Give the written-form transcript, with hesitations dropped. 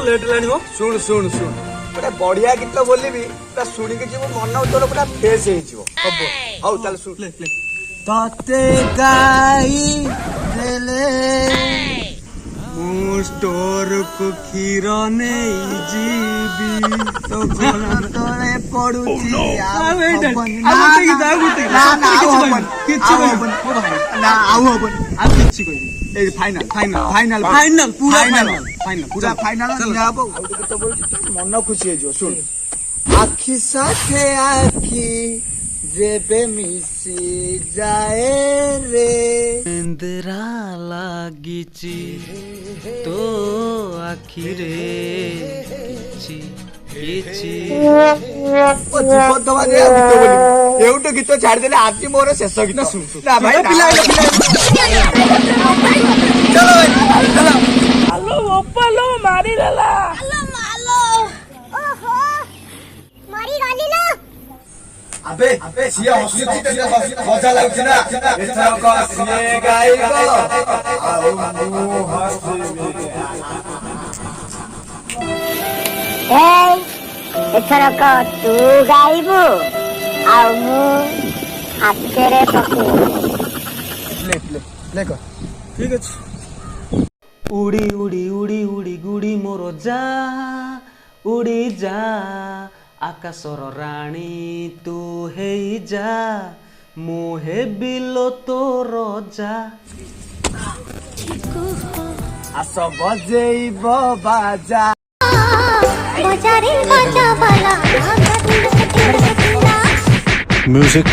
late लानी हो शुण शुण शुण गोटे बढ़िया गीत बोलिबी पूरा शुणिक जी मन तोर पूरा फ्रेश हो हौ चल शुण ले ले तते गाई देले मु स्टोर को क्षीर नहीं जीवी तो गोला तोरे पड़ुची मन खुशी हो शुण आखि साथे आखि जेबे मिसी जाए रे इंदिरा लागिची तो आखिरे एवटो गीत छाड़ देले आज मोर शेष गीत ना भाई चलो हेलो ओप्पा लो मारी देला हेलो मालो ओहो मरी गली ना अबे अबे सिया हसुची त मजा लाଗୁଛି ना एथरा को सिए गाइबो आउ मु हसबी एथरक तू गाइबू आउ मु हातेरे पके ले कर ठीक अछि उड़ी उड़ी उड़ी उड़ी गुड़ी मोर जा उड़ी जा आकाशर राणी तू हेई जा मुहे बिलो तोर जा आस बजेइबो बाजा बजारे बाजा वाला म्यूजिक